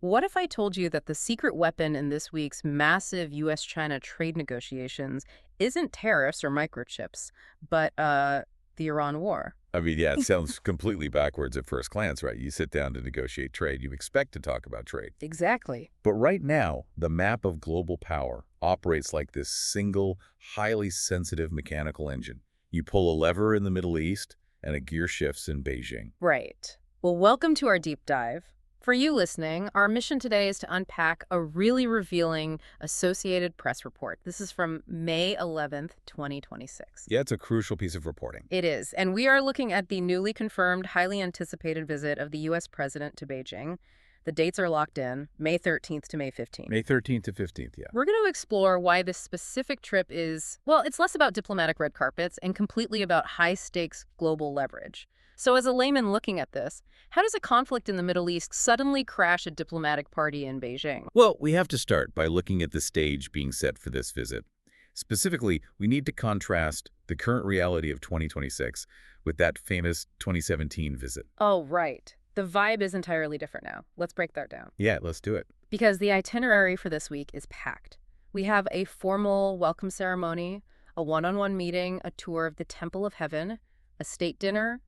What if I told you that the secret weapon in this week's massive US-China trade negotiations isn't tariffs or microchips, but the Iran war? I mean, yeah, it sounds completely backwards at first glance, right? You sit down to negotiate trade, you expect to talk about trade. Exactly. But right now, the map of global power operates like this single, highly sensitive mechanical engine. You pull a lever in the Middle East, and a gear shifts in Beijing. Right. Well, welcome to our deep dive. For you listening, our mission today is to unpack a really revealing Associated Press report. This is from May 11th, 2026. Yeah, it's a crucial piece of reporting. It is, and we are looking at the newly confirmed, highly anticipated visit of the U.S. president to Beijing. The dates are locked in, May 13th to May 15th. May 13th to 15th, yeah. We're going to explore why this specific trip is, well, it's less about diplomatic red carpets and completely about high-stakes global leverage. So as a layman looking at this, how does a conflict in the Middle East suddenly crash a diplomatic party in Beijing? Well, we have to start by looking at the stage being set for this visit. Specifically, we need to contrast the current reality of 2026 with that famous 2017 visit. Oh, right. The vibe is entirely different now. Let's break that down. Yeah, let's do it. Because the itinerary for this week is packed. We have a formal welcome ceremony, a one-on-one meeting, a tour of the Temple of Heaven, a state dinner,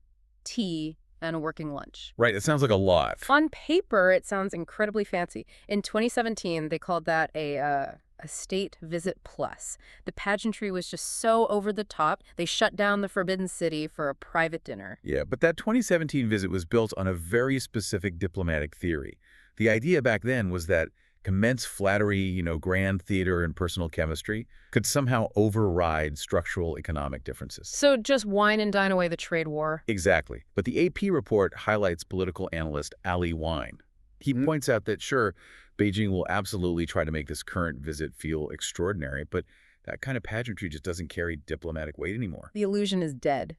tea, and a working lunch. Right, it sounds like a lot. On paper, it sounds incredibly fancy. In 2017, they called that a state visit plus. The pageantry was just so over the top, they shut down the Forbidden City for a private dinner. Yeah, but that 2017 visit was built on a very specific diplomatic theory. The idea back then was that immense flattery, grand theater and personal chemistry could somehow override structural economic differences. So just wine and dine away the trade war? Exactly. But the AP report highlights political analyst Ali Wine. He points out that, sure, Beijing will absolutely try to make this current visit feel extraordinary, but that kind of pageantry just doesn't carry diplomatic weight anymore. The illusion is dead.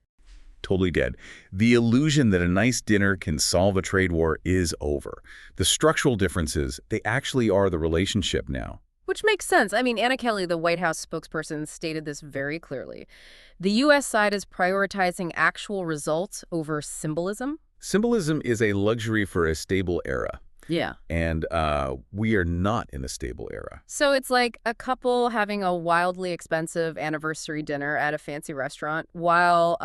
Totally dead. The illusion that a nice dinner can solve a trade war is over. The structural differences, they actually are the relationship now. Which makes sense. I mean, Anna Kelly, the White House spokesperson, stated this very clearly. The U.S. side is prioritizing actual results over symbolism. Symbolism is a luxury for a stable era. Yeah. And we are not in a stable era. So it's like a couple having a wildly expensive anniversary dinner at a fancy restaurant while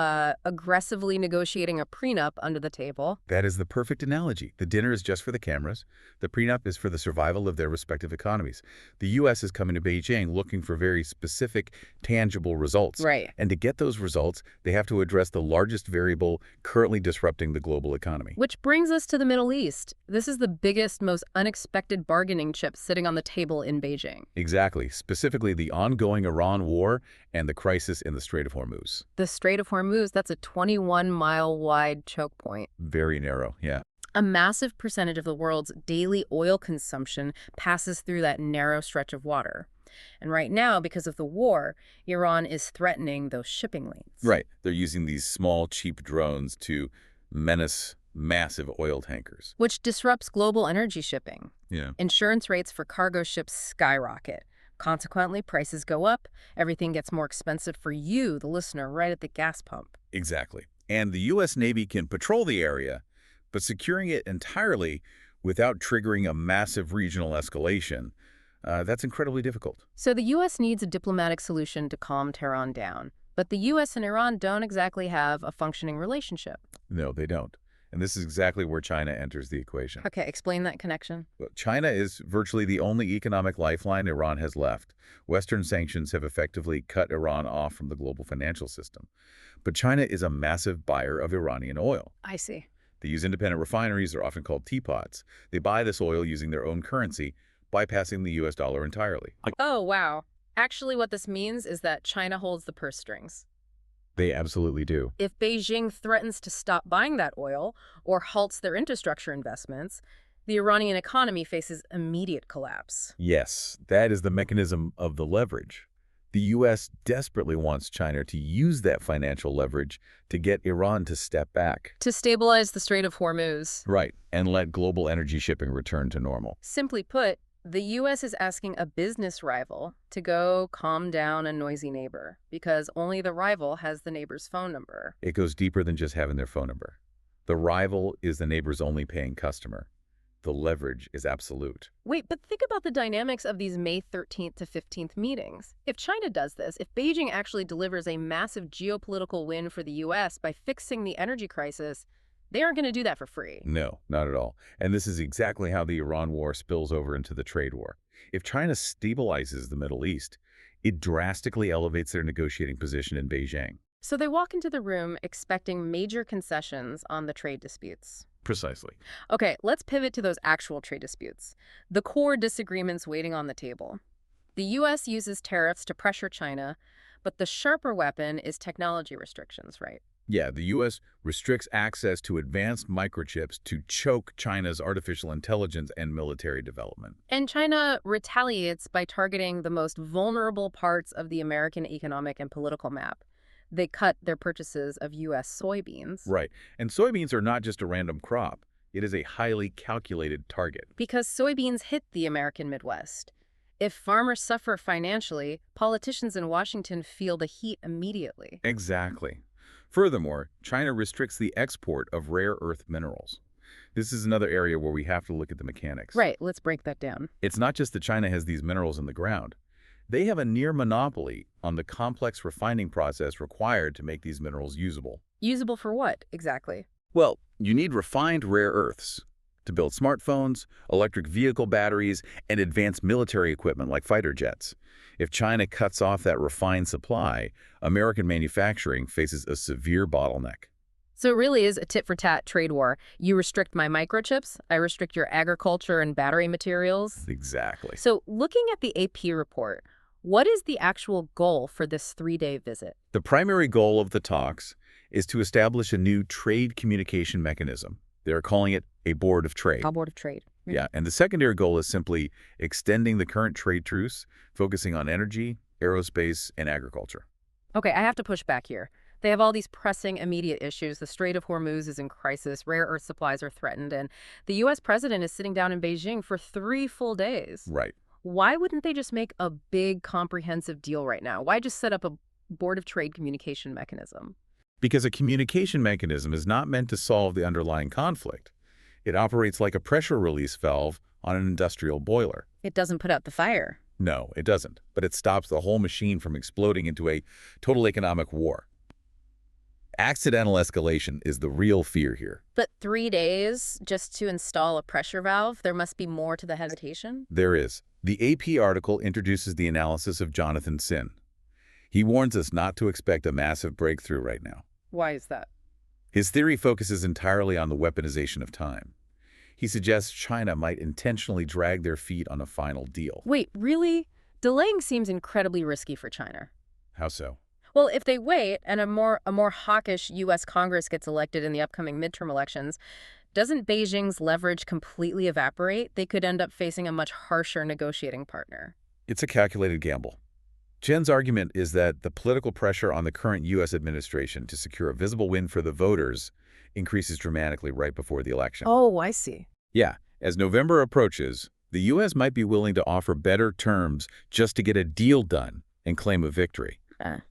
aggressively negotiating a prenup under the table. That is the perfect analogy. The dinner is just for the cameras. The prenup is for the survival of their respective economies. The U.S. is coming to Beijing looking for very specific, tangible results. Right. And to get those results, they have to address the largest variable currently disrupting the global economy. Which brings us to the Middle East. This is the biggest, most unexpected bargaining chip sitting on the table in Beijing. Exactly. Specifically, the ongoing Iran war and the crisis in the Strait of Hormuz. The Strait of Hormuz, that's a 21-mile-wide choke point. Very narrow, yeah. A massive percentage of the world's daily oil consumption passes through that narrow stretch of water. And right now, because of the war, Iran is threatening those shipping lanes. Right. They're using these small, cheap drones to menace massive oil tankers. Which disrupts global energy shipping. Yeah. Insurance rates for cargo ships skyrocket. Consequently, prices go up. Everything gets more expensive for you, the listener, right at the gas pump. Exactly. And the U.S. Navy can patrol the area, but securing it entirely without triggering a massive regional escalation, that's incredibly difficult. So the U.S. needs a diplomatic solution to calm Tehran down. But the U.S. and Iran don't exactly have a functioning relationship. No, they don't. And this is exactly where China enters the equation. Okay, explain that connection. Well, China is virtually the only economic lifeline Iran has left. Western sanctions have effectively cut Iran off from the global financial system. But China is a massive buyer of Iranian oil. I see. They use independent refineries, they're often called teapots. They buy this oil using their own currency, bypassing the U.S. dollar entirely. Oh, wow. Actually, what this means is that China holds the purse strings. They absolutely do. If Beijing threatens to stop buying that oil or halts their infrastructure investments, the Iranian economy faces immediate collapse. Yes, that is the mechanism of the leverage. The U.S. desperately wants China to use that financial leverage to get Iran to step back. To stabilize the Strait of Hormuz. Right, and let global energy shipping return to normal. Simply put, the U.S. is asking a business rival to go calm down a noisy neighbor because only the rival has the neighbor's phone number. It goes deeper than just having their phone number. The rival is the neighbor's only paying customer. The leverage is absolute. Wait, but think about the dynamics of these May 13th to 15th meetings. If China does this, if Beijing actually delivers a massive geopolitical win for the U.S. by fixing the energy crisis, they aren't going to do that for free. No, not at all. And this is exactly how the Iran war spills over into the trade war. If China stabilizes the Middle East, it drastically elevates their negotiating position in Beijing. So they walk into the room expecting major concessions on the trade disputes. Precisely. Okay, let's pivot to those actual trade disputes. The core disagreements waiting on the table. The U.S. uses tariffs to pressure China, but the sharper weapon is technology restrictions, right? Yeah, the U.S. restricts access to advanced microchips to choke China's artificial intelligence and military development. And China retaliates by targeting the most vulnerable parts of the American economic and political map. They cut their purchases of U.S. soybeans. Right. And soybeans are not just a random crop. It is a highly calculated target. Because soybeans hit the American Midwest. If farmers suffer financially, politicians in Washington feel the heat immediately. Exactly. Furthermore, China restricts the export of rare earth minerals. This is another area where we have to look at the mechanics. Right, let's break that down. It's not just that China has these minerals in the ground. They have a near monopoly on the complex refining process required to make these minerals usable. Usable for what, exactly? Well, you need refined rare earths to build smartphones, electric vehicle batteries, and advanced military equipment like fighter jets. If China cuts off that refined supply, American manufacturing faces a severe bottleneck. So it really is a tit-for-tat trade war. You restrict my microchips, I restrict your agriculture and battery materials. Exactly. So looking at the AP report, what is the actual goal for this 3-day visit? The primary goal of the talks is to establish a new trade communication mechanism. They're calling it a board of trade. A board of trade. Yeah, and the secondary goal is simply extending the current trade truce, focusing on energy, aerospace, and agriculture. Okay, I have to push back here. They have all these pressing immediate issues. The Strait of Hormuz is in crisis, rare earth supplies are threatened, and the U.S. president is sitting down in Beijing for 3 full days. Right. Why wouldn't they just make a big comprehensive deal right now? Why just set up a board of trade communication mechanism? Because a communication mechanism is not meant to solve the underlying conflict. It operates like a pressure release valve on an industrial boiler. It doesn't put out the fire. No, it doesn't. But it stops the whole machine from exploding into a total economic war. Accidental escalation is the real fear here. But 3 days just to install a pressure valve? There must be more to the hesitation? There is. The AP article introduces the analysis of Jonathan Sin. He warns us not to expect a massive breakthrough right now. Why is that? His theory focuses entirely on the weaponization of time. He suggests China might intentionally drag their feet on a final deal. Wait, really? Delaying seems incredibly risky for China. How so? Well, if they wait and a more hawkish U.S. Congress gets elected in the upcoming midterm elections, doesn't Beijing's leverage completely evaporate? They could end up facing a much harsher negotiating partner. It's a calculated gamble. Chen's argument is that the political pressure on the current U.S. administration to secure a visible win for the voters increases dramatically right before the election. Oh, I see. Yeah, as November approaches, the U.S. might be willing to offer better terms just to get a deal done and claim a victory.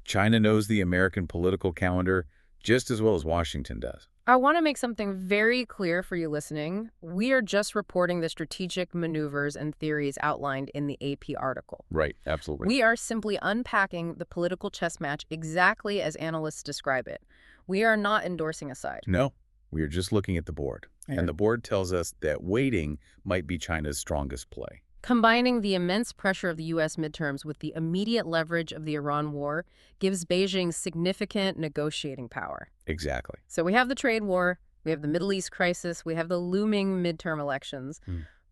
China knows the American political calendar just as well as Washington does. I want to make something very clear for you listening. We are just reporting the strategic maneuvers and theories outlined in the AP article. Right, absolutely. We are simply unpacking the political chess match exactly as analysts describe it. We are not endorsing a side. No, we are just looking at the board. Yeah. And the board tells us that waiting might be China's strongest play. Combining the immense pressure of the U.S. midterms with the immediate leverage of the Iran war gives Beijing significant negotiating power. Exactly. So we have the trade war, we have the Middle East crisis, we have the looming midterm elections.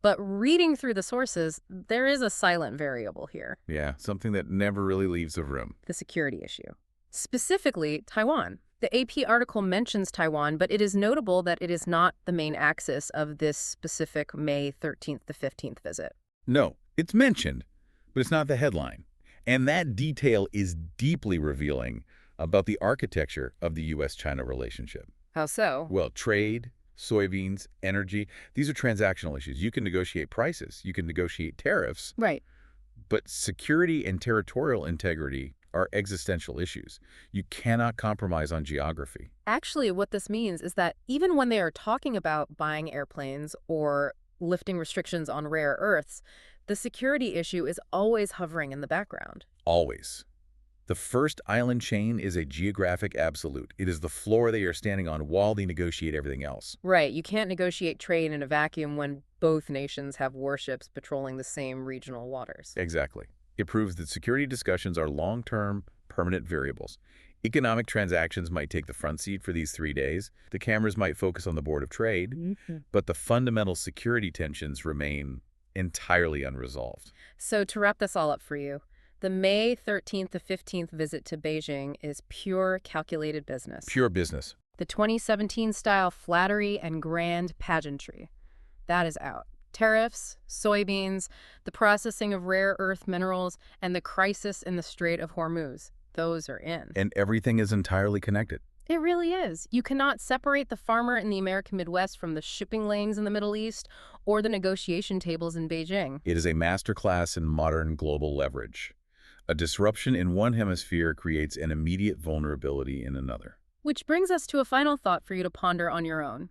But reading through the sources, there is a silent variable here. Yeah, something that never really leaves the room. The security issue. Specifically, Taiwan. The AP article mentions Taiwan, but it is notable that it is not the main axis of this specific May 13th to 15th visit. No, it's mentioned, but it's not the headline. And that detail is deeply revealing about the architecture of the U.S.-China relationship. How so? Well, trade, soybeans, energy, these are transactional issues. You can negotiate prices, you can negotiate tariffs. Right. But security and territorial integrity are existential issues. You cannot compromise on geography. Actually, what this means is that even when they are talking about buying airplanes or lifting restrictions on rare earths, the security issue is always hovering in the background. Always. The first island chain is a geographic absolute. It is the floor they are standing on while they negotiate everything else. Right, you can't negotiate trade in a vacuum when both nations have warships patrolling the same regional waters. Exactly. It proves that security discussions are long-term, permanent variables. Economic transactions might take the front seat for these 3 days. The cameras might focus on the Board of Trade, but the fundamental security tensions remain entirely unresolved. So to wrap this all up for you, the May 13th to 15th visit to Beijing is pure calculated business. Pure business. The 2017-style flattery and grand pageantry. That is out. Tariffs, soybeans, the processing of rare earth minerals, and the crisis in the Strait of Hormuz. Those are in. And everything is entirely connected. It really is. You cannot separate the farmer in the American Midwest from the shipping lanes in the Middle East or the negotiation tables in Beijing. It is a masterclass in modern global leverage. A disruption in one hemisphere creates an immediate vulnerability in another. Which brings us to a final thought for you to ponder on your own.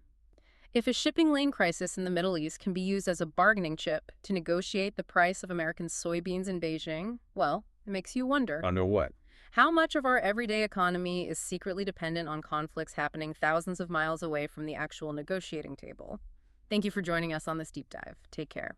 If a shipping lane crisis in the Middle East can be used as a bargaining chip to negotiate the price of American soybeans in Beijing, well, it makes you wonder. Under what? How much of our everyday economy is secretly dependent on conflicts happening thousands of miles away from the actual negotiating table? Thank you for joining us on this deep dive. Take care.